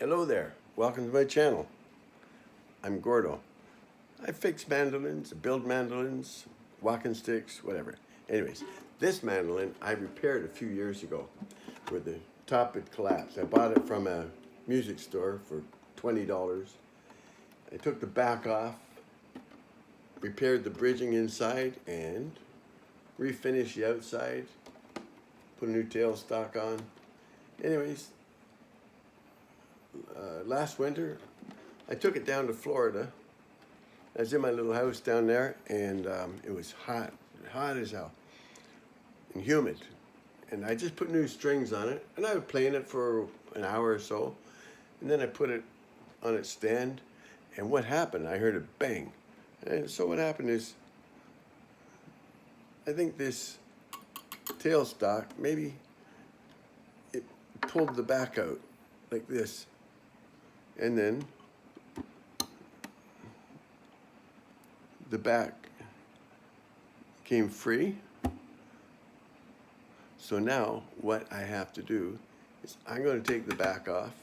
Hello there, welcome to my channel. I'm Gordo. I fix mandolins, build mandolins, walking sticks, whatever. Anyways, this mandolin I repaired a few years ago where the top had collapsed. I bought it from a music store for $20. I took the back off, repaired the bridging inside, and refinished the outside, put a new tailstock on. Anyways, last winter, I took it down to Florida. I was in my little house down there, and it was hot as hell, and humid. And I just put new strings on it, and I was playing it for an hour or so, and then I put it on its stand, and what happened? I heard a bang. And so what happened is, I think this tailstock, maybe it pulled the back out like this, and then the back came free. So now what I have to do is I'm going to take the back off,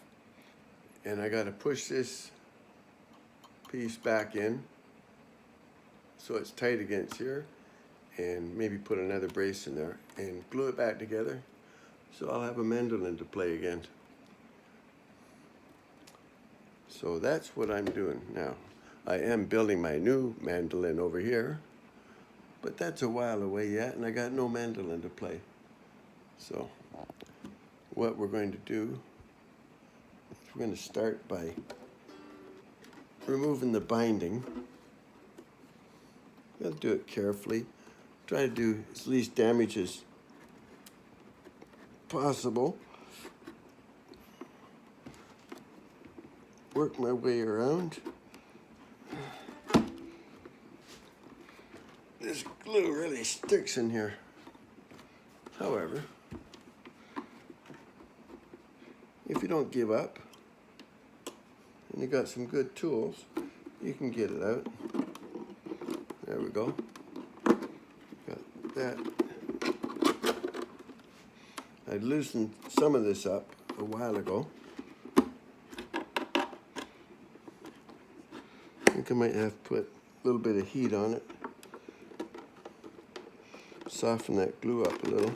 and I got to push this piece back in so it's tight against here, and maybe put another brace in there and glue it back together so I'll have a mandolin to play again. So that's what I'm doing now. I am building my new mandolin over here, but that's a while away yet, and I got no mandolin to play. So what we're going to do is we're going to start by removing the binding. You have to do it carefully. Try to do as least damage as possible. Work my way around. This glue really sticks in here. However, if you don't give up and you got some good tools, you can get it out. There we go. Got that. I loosened some of this up a while ago. I think I might have to put a little bit of heat on it. Soften that glue up a little.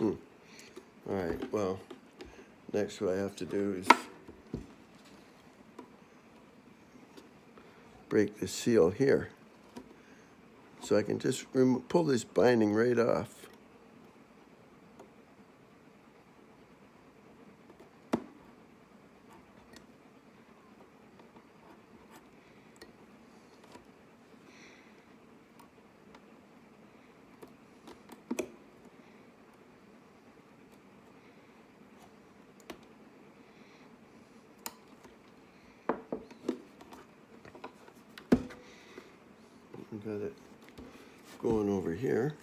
All right, well, next what I have to do is break the seal here. So I can just pull this binding right off. Got it going over here.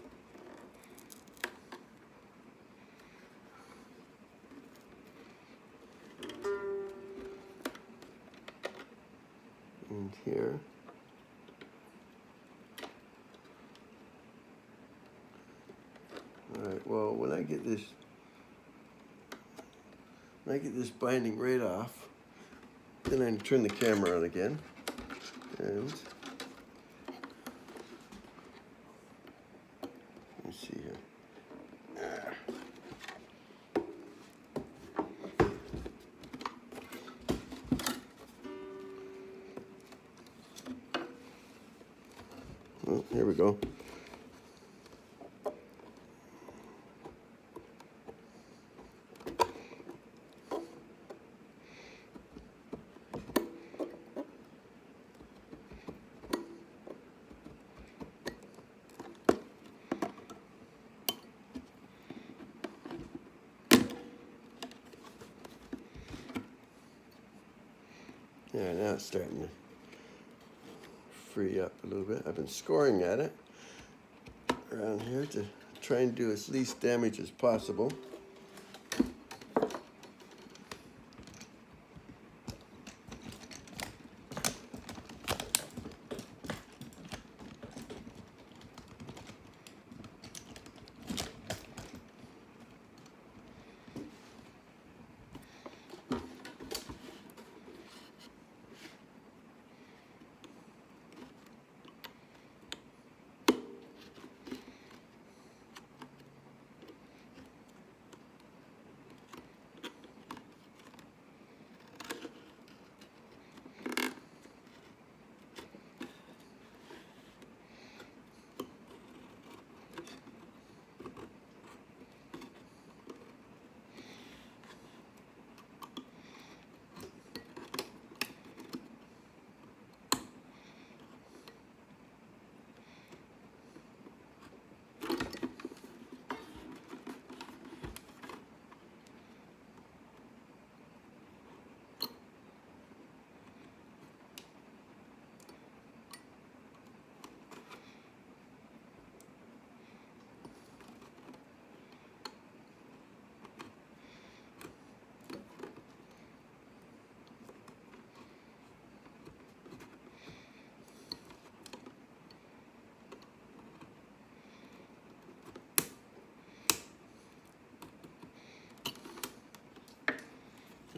And here. All right, well, when I get this binding right off, then I turn the camera on again, and let's see here. Oh, here we go. Yeah, now it's starting to free up a little bit. I've been scoring at it around here to try and do as least damage as possible.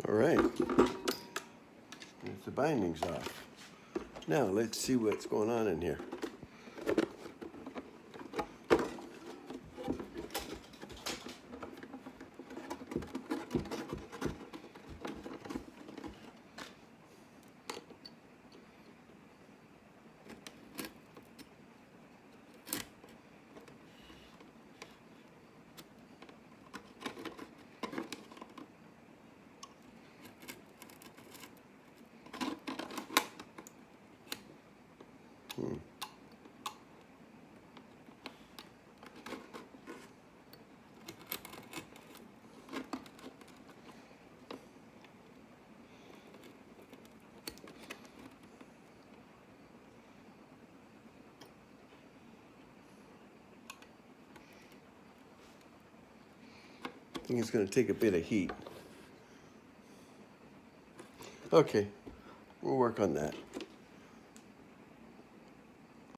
All right. The binding's off. Now let's see what's going on in here. I think it's going to take a bit of heat. Okay, we'll work on that.